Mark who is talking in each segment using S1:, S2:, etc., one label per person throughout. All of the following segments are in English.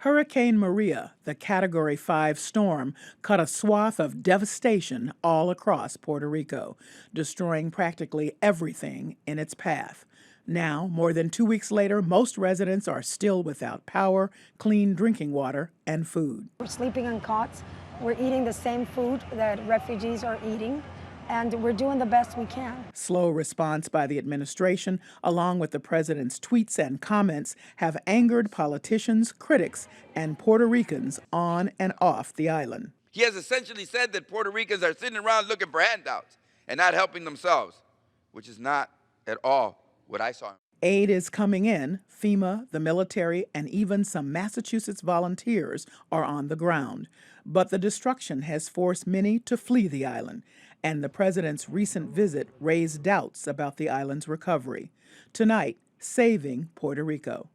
S1: Hurricane Maria, the Category 5 storm, cut a swath of devastation all across Puerto Rico, destroying practically everything in its path. Now, more than 2 weeks later, most residents are still without power, clean drinking water, and food.
S2: We're sleeping on cots. We're eating the same food that refugees are eating, and we're doing the best we can.
S1: Slow response by the administration, along with the president's tweets and comments, have angered politicians, critics, and Puerto Ricans on and off the island.
S3: He has essentially said that Puerto Ricans are sitting around looking for handouts and not helping themselves, which is not at all what I saw.
S1: Aid is coming in. FEMA, the military, and even some Massachusetts volunteers are on the ground. But the destruction has forced many to flee the island, and the president's recent visit raised doubts about the island's recovery. Tonight, Saving Puerto Rico.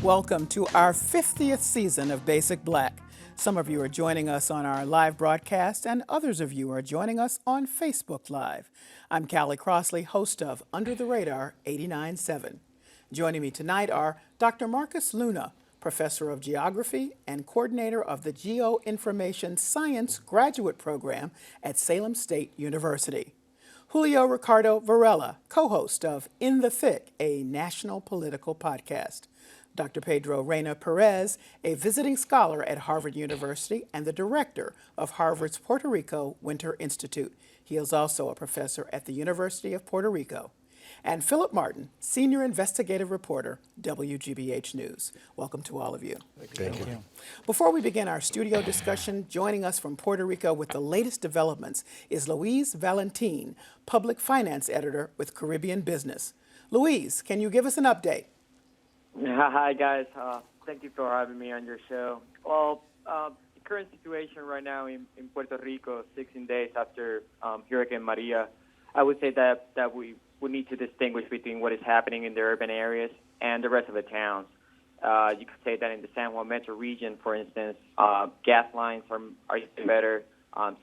S1: Welcome to our 50th season of Basic Black. Some of you are joining us on our live broadcast, and others of you are joining us on Facebook Live. I'm Callie Crossley, host of Under the Radar 89.7. Joining me tonight are Dr. Marcus Luna, professor of geography and coordinator of the Geoinformation Science graduate program at Salem State University. Julio Ricardo Varela, co-host of In the Thick, a national political podcast. Dr. Pedro Reina-Pérez, a visiting scholar at Harvard University and the director of Harvard's Puerto Rico Winter Institute. He is also a professor at the University of Puerto Rico. And Phillip Martin, senior investigative reporter, WGBH News. Welcome to all of you.
S4: Thank you.
S1: Before we begin our studio discussion, joining us from Puerto Rico with the latest developments is Luis Valentin, public finance editor with Caribbean Business. Luis, can you give us an update?
S4: Hi, guys. Thank you for having me on your show. Well, the current situation right now in Puerto Rico, 16 days after Hurricane Maria, I would say that we need to distinguish between what is happening in the urban areas and the rest of the towns. You could say that in the San Juan Metro region, for instance, gas lines are even better.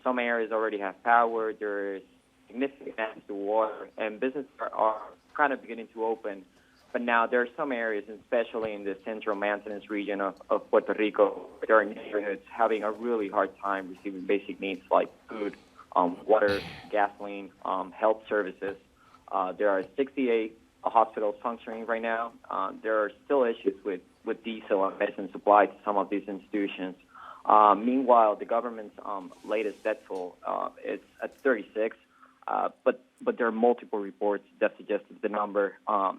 S4: Some areas already have power. There is significant access to water, and businesses are kind of beginning to open. But now there are some areas, especially in the central mountainous region of Puerto Rico, where there are neighborhoods having a really hard time receiving basic needs like food, water, gasoline, health services. There are 68 hospitals functioning right now. There are still issues with diesel and medicine supply to some of these institutions. Meanwhile, the government's latest debt toll is at 36. But there are multiple reports that suggest that the number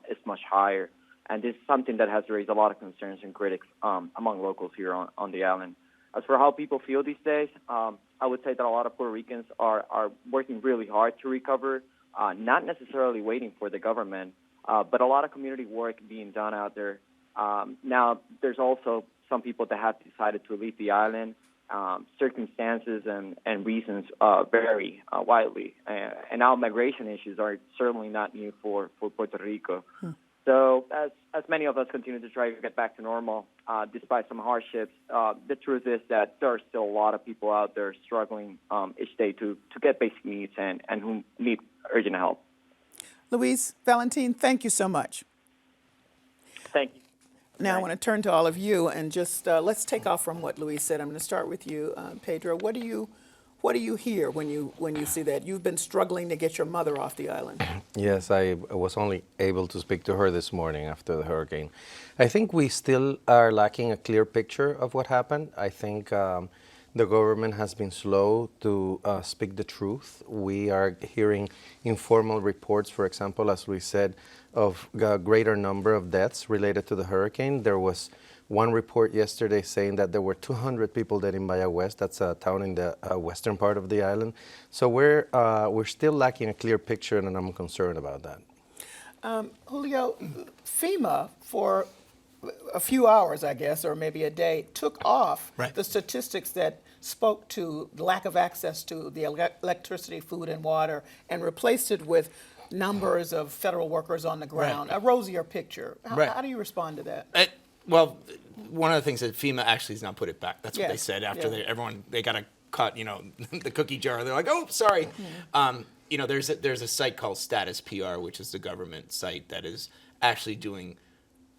S4: is much higher. And this is something that has raised a lot of concerns and critics among locals here on the island. As for how people feel these days, I would say that a lot of Puerto Ricans are working really hard to recover, not necessarily waiting for the government, but a lot of community work being done out there. Now, there's also some people that have decided to leave the island. Circumstances and reasons vary widely. And now migration issues are certainly not new for Puerto Rico. So as many of us continue to try to get back to normal, despite some hardships, the truth is that there are still a lot of people out there struggling each day to get basic needs and who need urgent help.
S1: Luis Valentin, thank you so much.
S4: Thank you.
S1: Now I want to turn to all of you and just let's take off from what Luis said. I'm going to start with you, Pedro. What do you hear when you see that? You've been struggling to get your mother off the island.
S5: Yes, I was only able to speak to her this morning after the hurricane. I think we still are lacking a clear picture of what happened. I think the government has been slow to speak the truth. We are hearing informal reports, for example, as we said, of a greater number of deaths related to the hurricane. There was one report yesterday saying that there were 200 people dead in Bahia West. That's a town in the western part of the island. So we're still lacking a clear picture, and I'm concerned about that.
S1: Julio, FEMA, for a few hours, I guess, or maybe a day, took off the statistics that spoke to the lack of access to the electricity, food, and water, and replaced it with numbers of federal workers on the ground, a rosier picture. How do you respond to that?
S6: Well, one of the things that FEMA actually has not put it back. That's what they said after they got a cut, the cookie jar. They're like, oh, sorry. you know, there's a site called Status PR, which is the government site that is actually doing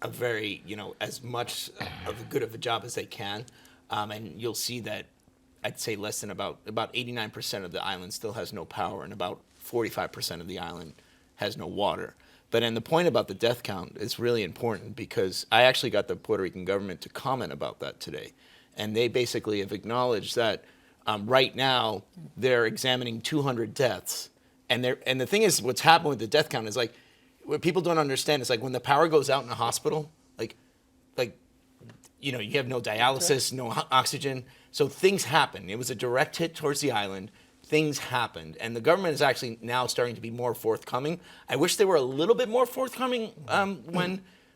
S6: a very, you know, as much of a good of a job as they can. And you'll see that I'd say less than about 89% of the island still has no power, and about 45% of the island has no water. But and the point about the death count is really important, because I actually got the Puerto Rican government to comment about that today. And they basically have acknowledged that right now they're examining 200 deaths. And the thing is, what's happened with the death count is, like, what people don't understand is, like, when the power goes out in a hospital, like you know, you have no dialysis, no oxygen. So things happen. It was a direct hit towards the island. Things happened. And the government is actually now starting to be more forthcoming. I wish they were a little bit more forthcoming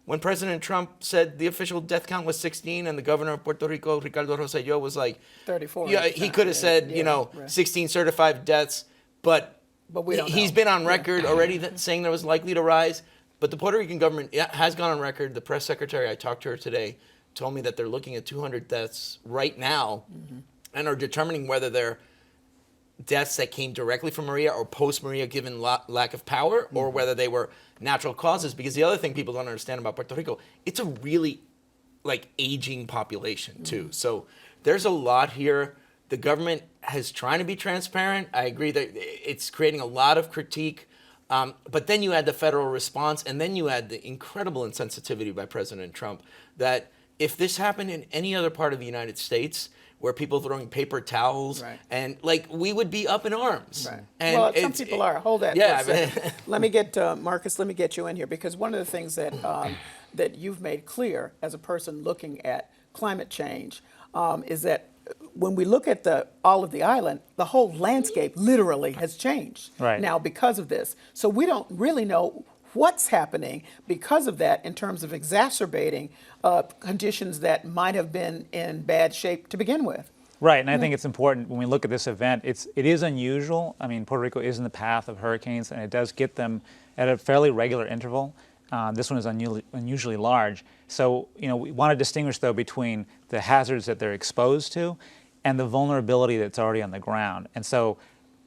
S6: when President Trump said the official death count was 16 and the governor of Puerto Rico, Ricardo Rosselló, was like
S1: 34.
S6: Yeah, he could have said, you know, 16 certified deaths, but
S1: we don't
S6: he's
S1: know.
S6: been on record already saying there was likely to rise. But the Puerto Rican government has gone on record. The press secretary, I talked to her today, told me that they're looking at 200 deaths right now and are determining whether they're deaths that came directly from Maria or post-Maria given lack of power, or whether they were natural causes. Because the other thing people don't understand about Puerto Rico, it's a really, like, aging population too. So there's a lot here. The government is trying to be transparent. I agree that it's creating a lot of critique. But then you add the federal response, and then you add the incredible insensitivity by President Trump that if this happened in any other part of the United States, where people throwing paper towels, and, like, we would be up in arms.
S1: Right.
S6: And
S1: well, some people are. Hold that.
S6: Yeah.
S1: For a second. Let me get Marcus. Let me get you in here, because one of the things that that you've made clear as a person looking at climate change is that when we look at all of the island, the whole landscape literally has changed now because of this. So we don't really know what's happening because of that in terms of exacerbating conditions that might have been in bad shape to begin with.
S7: Right, and I think it's important when we look at this event, it is unusual. I mean, Puerto Rico is in the path of hurricanes, and it does get them at a fairly regular interval. This one is unusually large. So, you know, we want to distinguish, though, between the hazards that they're exposed to and the vulnerability that's already on the ground. And so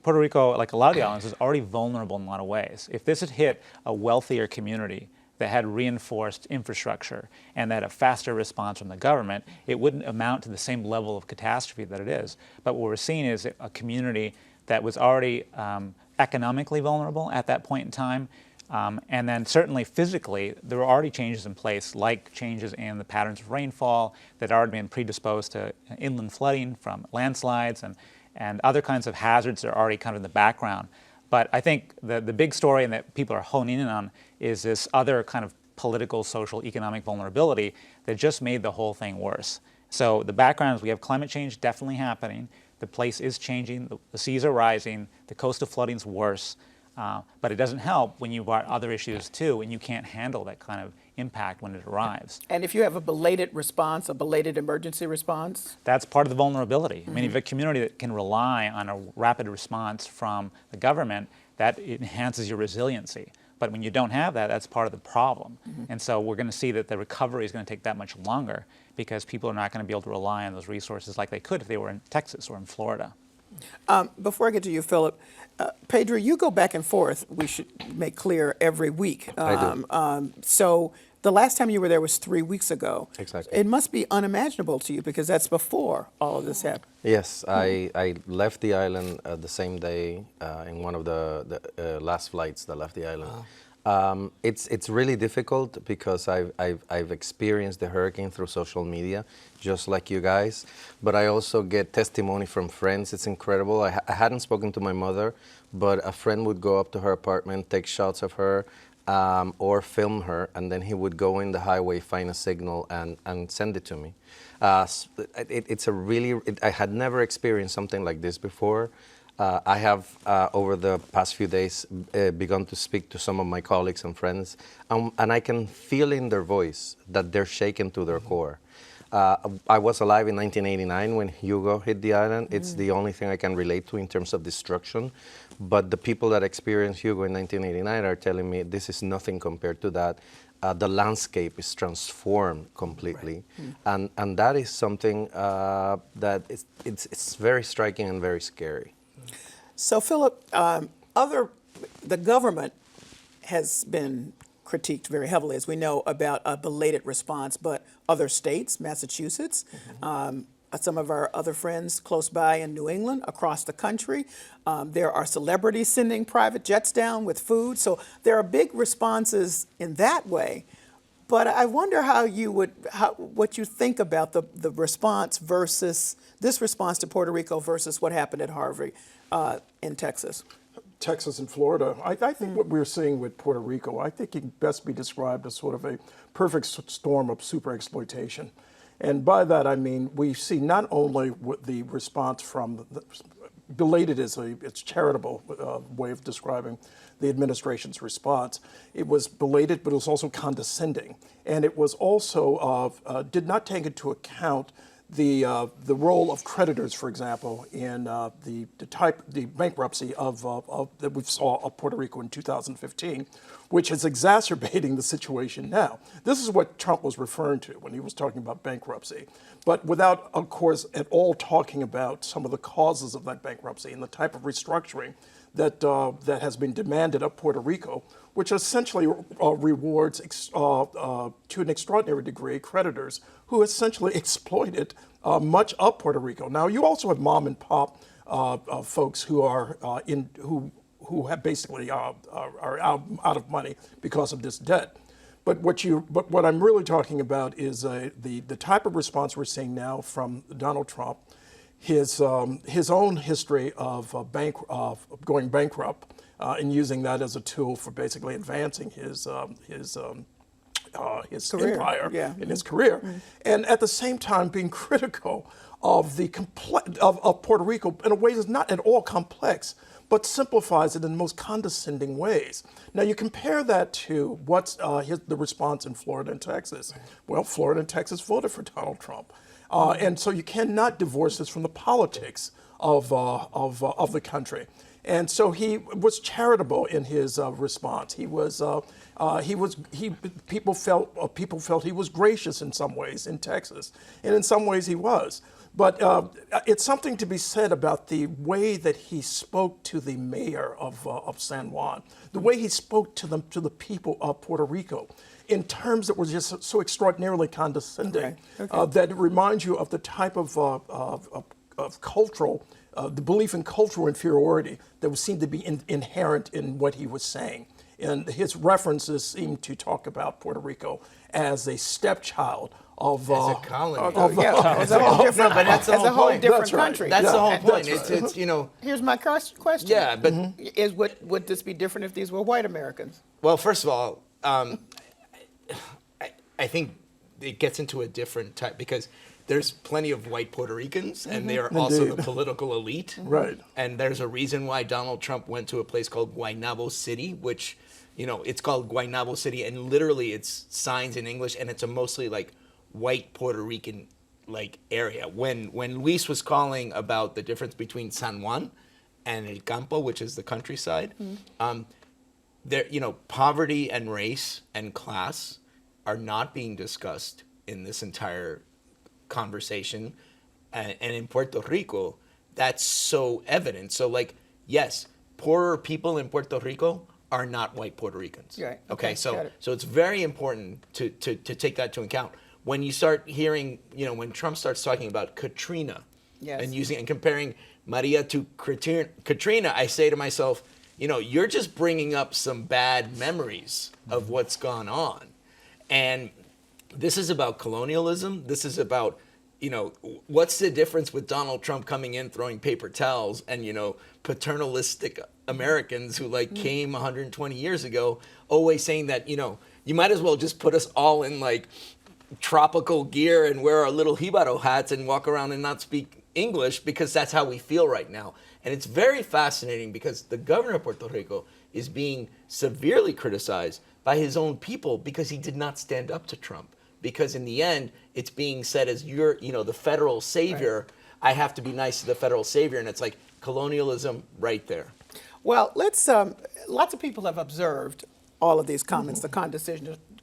S7: Puerto Rico, like a lot of the islands, is already vulnerable in a lot of ways. If this had hit a wealthier community that had reinforced infrastructure and that had a faster response from the government, it wouldn't amount to the same level of catastrophe that it is. But what we're seeing is a community that was already economically vulnerable at that point in time. And then certainly physically, there were already changes in place, like changes in the patterns of rainfall that had already been predisposed to inland flooding from landslides and other kinds of hazards that are already kind of in the background. But I think the big story and that people are honing in on is this other kind of political, social, economic vulnerability that just made the whole thing worse. So the background is we have climate change definitely happening. The place is changing. The seas are rising. The coastal flooding is worse. But it doesn't help when you've got other issues too, and you can't handle that kind of impact when it arrives.
S1: And if you have a belated response, a belated emergency response?
S7: That's part of the vulnerability. I mean, if you have a community that can rely on a rapid response from the government, that enhances your resiliency. But when you don't have that, that's part of the problem. And so we're going to see that the recovery is going to take that much longer because people are not going to be able to rely on those resources like they could if they were in Texas or in Florida.
S1: Before I get to you, Philip, Pedro, you go back and forth, we should make clear, every week.
S5: I do.
S1: So the last time you were there was 3 weeks ago.
S5: Exactly.
S1: It must be unimaginable to you because that's before all of this happened.
S5: Yes, I left the island the same day in one of the last flights that left the island. Wow. It's really difficult because I've experienced the hurricane through social media, just like you guys, but I also get testimony from friends. It's incredible. I hadn't spoken to my mother, but a friend would go up to her apartment, take shots of her, or film her, and then he would go in the highway, find a signal, and send it to me. I had never experienced something like this before. I have, over the past few days, begun to speak to some of my colleagues and friends, and I can feel in their voice that they're shaken to their core. I was alive in 1989 when Hugo hit the island. It's the only thing I can relate to in terms of destruction. But the people that experienced Hugo in 1989 are telling me this is nothing compared to that. The landscape is transformed completely. Right. And that is something that it's very striking and very scary.
S1: So, Philip, the government has been critiqued very heavily, as we know, about a belated response, but other states, Massachusetts, some of our other friends close by in New England, across the country, there are celebrities sending private jets down with food. So there are big responses in that way. But I wonder what you think about the response versus this response to Puerto Rico versus what happened at Harvard in Texas.
S8: Texas and Florida. I think what we're seeing with Puerto Rico, I think it can best be described as sort of a perfect storm of super exploitation. And by that, I mean, we see not only the response from belated is it's charitable way of describing the administration's response. It was belated, but it was also condescending. And it was also, did not take into account the role of creditors, for example, in the bankruptcy that we saw of Puerto Rico in 2015, which is exacerbating the situation now. This is what Trump was referring to when he was talking about bankruptcy, but without, of course, at all talking about some of the causes of that bankruptcy and the type of restructuring that has been demanded of Puerto Rico, which essentially rewards to an extraordinary degree creditors who essentially exploited much of Puerto Rico. Now, you also have mom and pop folks who are who have basically are out of money because of this debt. But what I'm really talking about is the type of response we're seeing now from Donald Trump, his own history of going bankrupt and using that as a tool for basically advancing his
S1: career.
S8: Empire in his career, and at the same time being critical of of Puerto Rico in a way that's not at all complex, but simplifies it in the most condescending ways. Now you compare that to what's the response in Florida and Texas. Well, Florida and Texas voted for Donald Trump, and so you cannot divorce this from the politics of the country. And so he was charitable in his response. People felt he was gracious in some ways in Texas, and in some ways he was. But it's something to be said about the way that he spoke to the mayor of San Juan, the way he spoke to the people of Puerto Rico, in terms that were just so extraordinarily condescending, that reminds you of the type of cultural. The belief in cultural inferiority that seemed to be inherent in what he was saying. And his references seem to talk about Puerto Rico as a stepchild of
S6: as a colony.
S1: As a whole different,
S6: but that's the whole point.
S1: different
S8: That's right.
S1: country.
S6: That's the whole point.
S8: That's
S6: It's you know.
S1: Here's my question.
S6: Yeah, but
S1: Would this be different if these were white Americans?
S6: well, first of all, I think it gets into a different type because there's plenty of white Puerto Ricans, and they are also the political elite.
S8: Right.
S6: And there's a reason why Donald Trump went to a place called Guaynabo City, which, it's called Guaynabo City, and literally it's signs in English, and it's a mostly like white Puerto Rican like area. When Luis was calling about the difference between San Juan and El Campo, which is the countryside, there, poverty and race and class are not being discussed in this entire conversation, and in Puerto Rico that's so evident. So yes, poorer people in Puerto Rico are not white Puerto Ricans.
S1: Right.
S6: Okay, so it's very important to take that into account when you start hearing, when Trump starts talking about Katrina, and comparing Maria to Katrina, I say to myself, you're just bringing up some bad memories of what's gone on. And this is about colonialism. This is about, what's the difference with Donald Trump coming in, throwing paper towels, and, paternalistic Americans who came 120 years ago, always saying that, you might as well just put us all in tropical gear and wear our little jibaro hats and walk around and not speak English because that's how we feel right now. And it's very fascinating because the governor of Puerto Rico is being severely criticized by his own people because he did not stand up to Trump. Because in the end, it's being said as you're, the federal savior. Right. I have to be nice to the federal savior, and it's like colonialism right there.
S1: Well, let's. Lots of people have observed all of these comments, the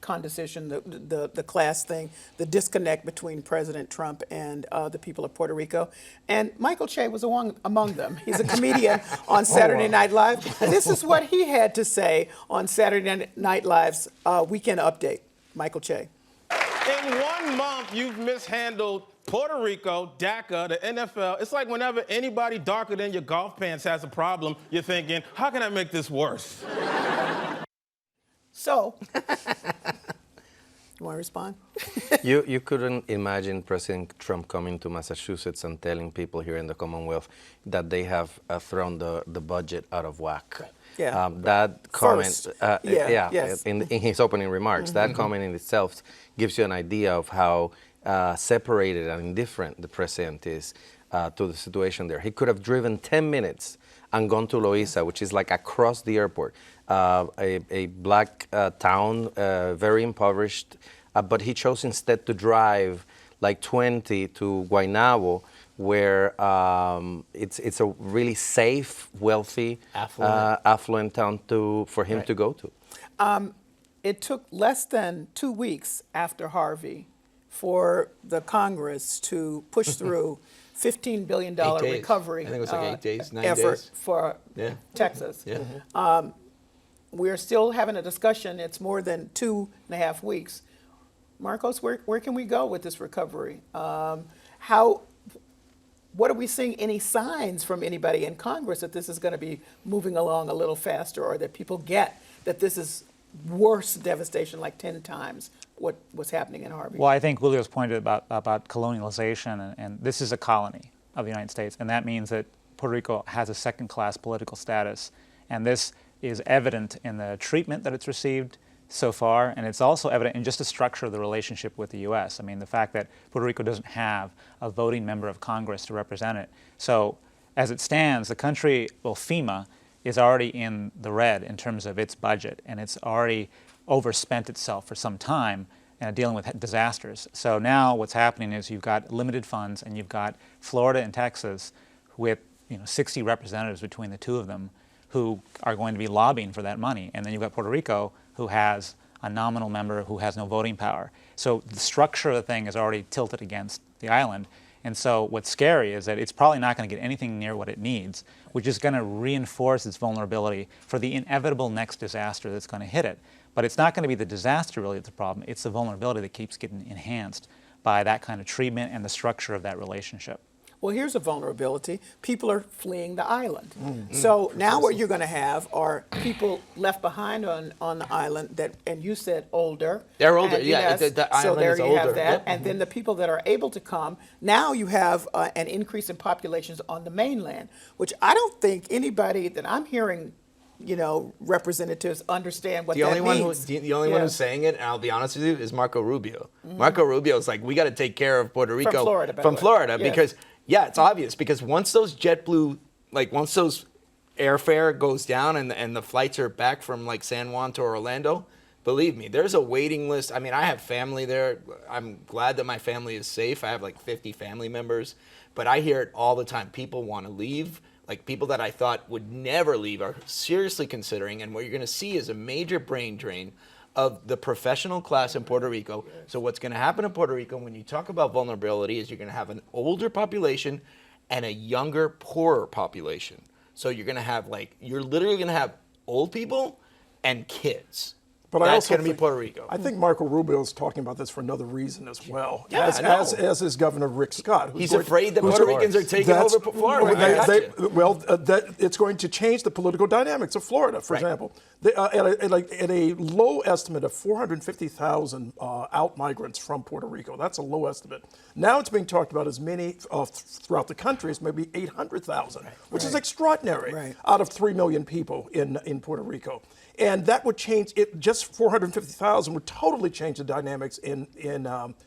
S1: condescension, the class thing, the disconnect between President Trump and the people of Puerto Rico. And Michael Che was among them. He's a comedian on Saturday Night Live. This is what he had to say on Saturday Night Live's Weekend Update. Michael Che.
S9: In 1 month, you've mishandled Puerto Rico, DACA, the NFL. It's like whenever anybody darker than your golf pants has a problem, you're thinking, how can I make this worse?
S1: So, you want to respond?
S5: You couldn't imagine President Trump coming to Massachusetts and telling people here in the Commonwealth that they have thrown the budget out of whack.
S1: Yeah.
S5: That comment,
S1: yes.
S5: in his opening remarks, that comment in itself gives you an idea of how separated and indifferent the president is to the situation there. He could have driven 10 minutes and gone to Loíza, which is like across the airport, a black town, very impoverished, but he chose instead to drive like 20 to Guaynabo, where it's a really safe, wealthy, affluent town for him to go to.
S1: It took less than 2 weeks after Harvey for the Congress to push through $15 billion recovery
S6: I think it was like 8 days, 9
S1: effort
S6: days.
S1: for Texas.
S6: Yeah.
S1: We're still having a discussion. It's more than 2.5 weeks. Marcos, where can we go with this recovery? What are we seeing? Any signs from anybody in Congress that this is going to be moving along a little faster, or that people get that this is worse devastation, like 10 times what was happening in Harvey?
S7: Well, I think Julio's pointed about colonialization, and this is a colony of the United States, and that means that Puerto Rico has a second-class political status, and this is evident in the treatment that it's received so far, and it's also evident in just the structure of the relationship with the U.S. I mean, the fact that Puerto Rico doesn't have a voting member of Congress to represent it. So as it stands, the country, well, FEMA, is already in the red in terms of its budget, and it's already overspent itself for some time dealing with disasters. So now what's happening is you've got limited funds, and you've got Florida and Texas with 60 representatives between the two of them who are going to be lobbying for that money. And then you've got Puerto Rico, who has a nominal member who has no voting power. So the structure of the thing is already tilted against the island. And so what's scary is that it's probably not going to get anything near what it needs, which is going to reinforce its vulnerability for the inevitable next disaster that's going to hit it. But it's not going to be the disaster really that's the problem. It's the vulnerability that keeps getting enhanced by that kind of treatment and the structure of that relationship.
S1: Well, here's a vulnerability. People are fleeing the island. So now what you're going to have are people left behind on the island that, and you said older.
S6: They're older,
S1: and
S6: yeah.
S1: yes,
S6: The
S1: so
S6: island
S1: there
S6: is
S1: you
S6: older.
S1: have that.
S6: Yep.
S1: And then the people that are able to come, now you have an increase in populations on the mainland, which I don't think anybody that I'm hearing, representatives understand what that means.
S6: The only one who's saying it, and I'll be honest with you, is Marco Rubio. Marco Rubio is like, we got to take care of Puerto Rico.
S1: From Florida, yes.
S6: Because, it's obvious. Because once those JetBlue, once those airfare goes down and the flights are back from San Juan to Orlando, believe me, there's a waiting list. I mean, I have family there. I'm glad that my family is safe. I have 50 family members. But I hear it all the time. People want to leave. People that I thought would never leave are seriously considering, and what you're going to see is a major brain drain of the professional class in Puerto Rico. So what's going to happen in Puerto Rico when you talk about vulnerability is you're going to have an older population and a younger, poorer population. So you're going to have you're literally going to have old people and kids.
S8: But
S6: That's going to be Puerto Rico.
S8: I think Marco Rubio is talking about this for another reason as well.
S6: Yeah,
S8: as is Governor Rick Scott.
S6: He's afraid that Puerto Ricans are taking over Florida.
S8: It's going to change the political dynamics of Florida, for example. At a low estimate of 450,000 out migrants from Puerto Rico, that's a low estimate. Now it's being talked about as many throughout the country as maybe 800,000, which is extraordinary out of 3 million people in Puerto Rico. And that would change it. Just 450,000 would totally change the dynamics in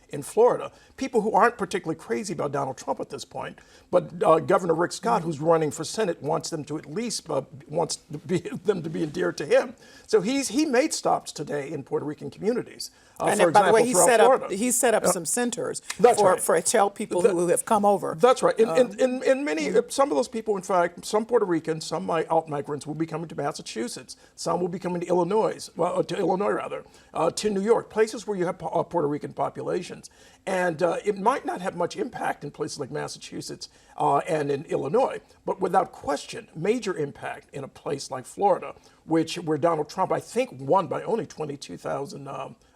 S8: in Florida. People who aren't particularly crazy about Donald Trump at this point, but Governor Rick Scott, who's running for Senate, wants them to at least them to be endeared to him. So he made stops today in Puerto Rican communities.
S1: And
S8: for
S1: by the way,
S8: example,
S1: he set up some centers
S8: right.
S1: for tell people who have come over.
S8: That's right. In many, some of those people, in fact, some Puerto Ricans, some out migrants will be coming to Massachusetts. Some will be coming to Illinois, to New York, places where you have Puerto Rican populations. And it might not have much impact in places like Massachusetts and in Illinois, but without question, major impact in a place like Florida, where Donald Trump, I think, won by only 22,000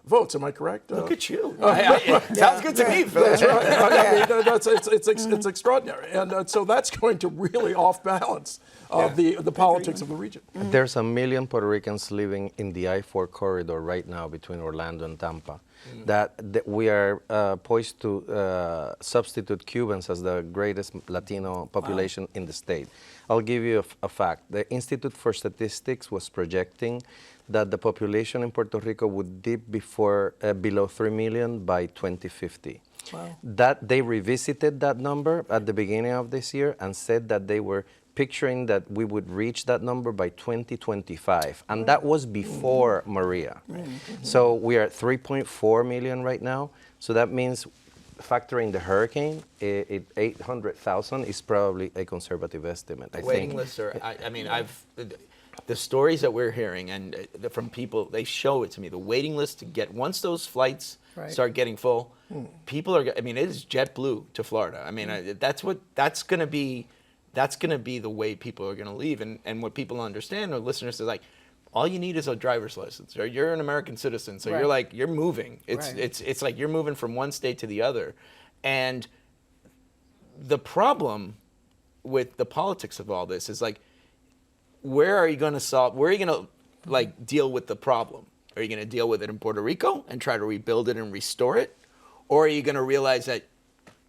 S8: votes. Am I correct?
S6: Look at you. Sounds good to me, Phil.
S8: That's right. It's extraordinary. And so that's going to really off-balance the politics of the region.
S5: There's 1 million Puerto Ricans living in the I-4 corridor right now between Orlando and Tampa. That we are poised to substitute Cubans as the greatest Latino population in the state. I'll give you a fact. The Institute for Statistics was projecting that the population in Puerto Rico would dip below 3 million by 2050.
S1: Wow.
S5: That they revisited that number at the beginning of this year and said that they were picturing that we would reach that number by 2025, and that was before Maria. So we are at 3.4 million right now, so that means factoring the hurricane, 800,000 is probably a conservative estimate, I think.
S6: Waiting lists are, the stories that we're hearing and from people, they show it to me, the waiting list to get, once those flights start getting full, people are, it is JetBlue to Florida. That's going to be the way people are going to leave. And what people understand, or listeners, is like, all you need is a driver's license, or you're an American citizen. So you're moving. It's like you're moving from one state to the other. And the problem with the politics of all this is like, where are you going to deal with the problem? Are you going to deal with it in Puerto Rico and try to rebuild it and restore it? Or are you going to realize that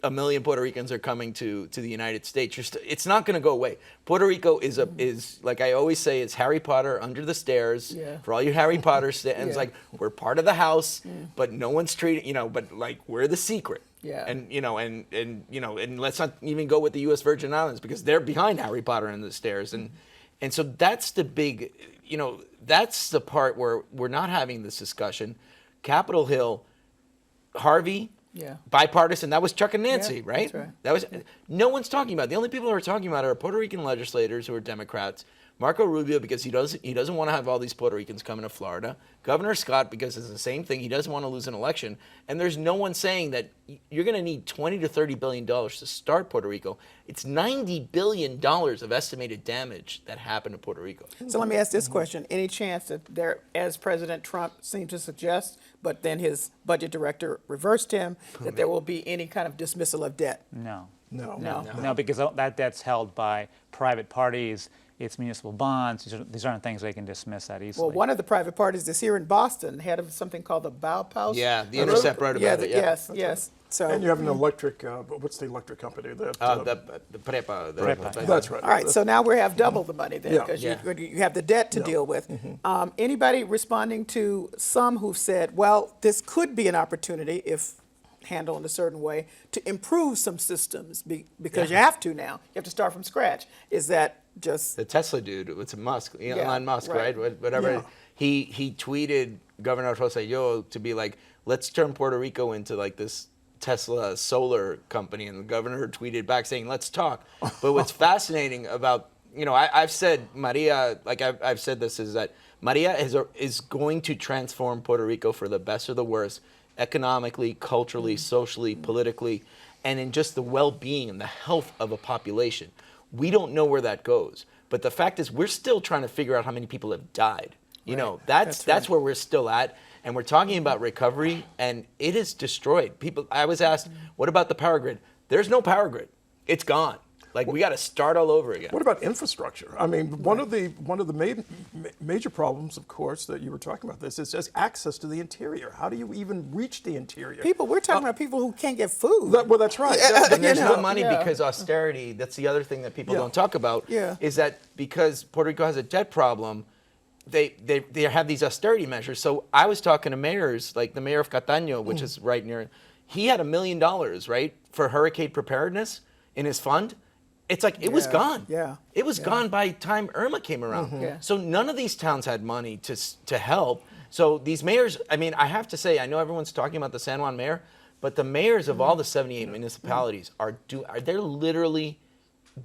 S6: 1 million Puerto Ricans are coming to the United States? It's not going to go away. Puerto Rico is like I always say, it's Harry Potter under the stairs. For all you Harry Potter fans, like, we're part of the house, but no one's treating, but like we're the secret. And and let's not even go with the U.S. Virgin Islands, because they're behind Harry Potter and the stairs. And so that's the big, that's the part where we're not having this discussion. Capitol Hill, Harvey. Bipartisan. That was Chuck and Nancy, right?
S1: That's right.
S6: That was no one's talking about it. The only people who are talking about it are Puerto Rican legislators who are Democrats. Marco Rubio, because he doesn't want to have all these Puerto Ricans coming to Florida. Governor Scott, because it's the same thing. He doesn't want to lose an election. And there's no one saying that you're going to need $20 to $30 billion to start Puerto Rico. It's $90 billion of estimated damage that happened to Puerto Rico.
S1: So let me ask this question. Any chance that there, as President Trump seemed to suggest, but then his budget director reversed him, that there will be any kind of dismissal of debt?
S7: No, because that debt's held by private parties. It's municipal bonds. These aren't things they can dismiss that easily.
S1: Well, one of the private parties is here in Boston, head of something called the Bauhaus.
S6: Yeah, the Intercept wrote about it.
S1: Yes. So,
S8: and you have an electric, what's the electric company?
S6: The PREPA.
S8: That's right.
S1: All right, so now we have double the money then, because you have the debt to deal with. Anybody responding to some who've said, well, this could be an opportunity, if handled in a certain way, to improve some systems, because you have to now. You have to start from scratch. Is that just...
S6: The Tesla dude, it's Musk, Elon Musk, right? Whatever.
S8: Yeah.
S6: He tweeted Governor Rosselló to be like, let's turn Puerto Rico into like this Tesla solar company, and the governor tweeted back saying, let's talk. But what's fascinating about, I've said Maria, like I've said this, is that Maria is going to transform Puerto Rico for the best or the worst, economically, culturally, socially, politically, and in just the well-being and the health of a population. We don't know where that goes. But the fact is, we're still trying to figure out how many people have died. That's where we're still at. And we're talking about recovery, and it is destroyed. I was asked, what about the power grid? There's no power grid. It's gone. Like, we got to start all over again.
S8: What about infrastructure? I mean, one of the major problems, of course, that you were talking about this is just access to the interior. How do you even reach the interior?
S1: We're talking about people who can't get food.
S8: Well, that's right.
S6: And there's no money because austerity, that's the other thing that people don't talk about, is that because Puerto Rico has a debt problem, they have these austerity measures. So I was talking to mayors, like the mayor of Cataño, which is right near, he had $1 million, right, for hurricane preparedness in his fund. It's like it was gone.
S1: Yeah.
S6: It was gone by the time Irma came around.
S1: Yeah.
S6: So none of these towns had money to help. So these mayors, I mean, I have to say, I know everyone's talking about the San Juan mayor, but the mayors of all the 78 municipalities they're literally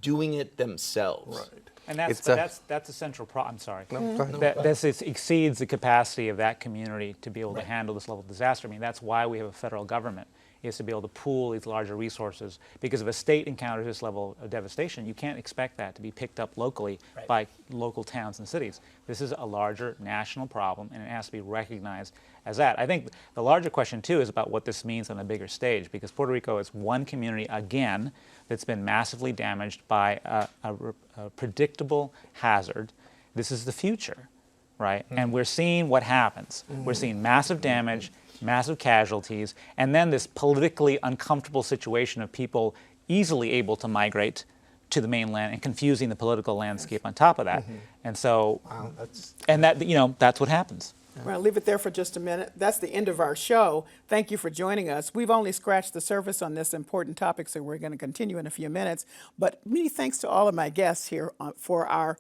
S6: doing it themselves.
S8: Right.
S7: And that's a central problem. I'm sorry. This exceeds the capacity of that community to be able to handle this level of disaster. I mean, that's why we have a federal government, is to be able to pool these larger resources. Because if a state encounters this level of devastation, you can't expect that to be picked up locally by local towns and cities. This is a larger national problem, and it has to be recognized as that. I think the larger question, too, is about what this means on a bigger stage, because Puerto Rico is one community, again, that's been massively damaged by a predictable hazard. This is the future, right? And we're seeing what happens. We're seeing massive damage, massive casualties, and then this politically uncomfortable situation of people easily able to migrate to the mainland and confusing the political landscape on top of that. And so, that's what happens.
S1: Well, I'll leave it there for just a minute. That's the end of our show. Thank you for joining us. We've only scratched the surface on this important topic, so we're going to continue in a few minutes. But many thanks to all of my guests here for our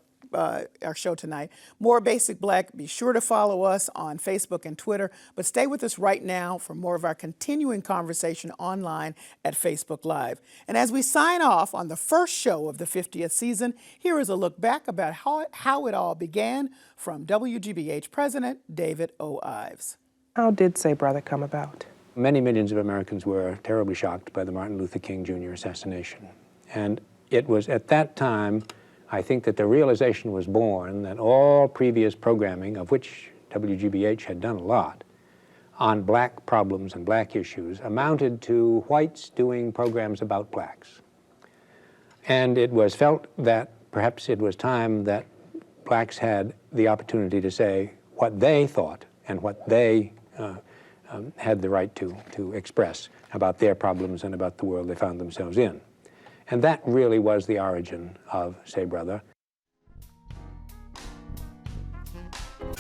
S1: show tonight. More Basic Black. Be sure to follow us on Facebook and Twitter, but stay with us right now for more of our continuing conversation online at Facebook Live. And as we sign off on the first show of the 50th season, here is a look back about how it all began from WGBH President David O. Ives.
S10: How did Say Brother come about? Many millions of Americans were terribly shocked by the Martin Luther King Jr. assassination. And it was at that time, I think, that the realization was born that all previous programming, of which WGBH had done a lot, on black problems and black issues, amounted to whites doing programs about blacks. And it was felt that perhaps it was time that blacks had the opportunity to say what they thought and what they had the right to express about their problems and about the world they found themselves in. And that really was the origin of Say Brother.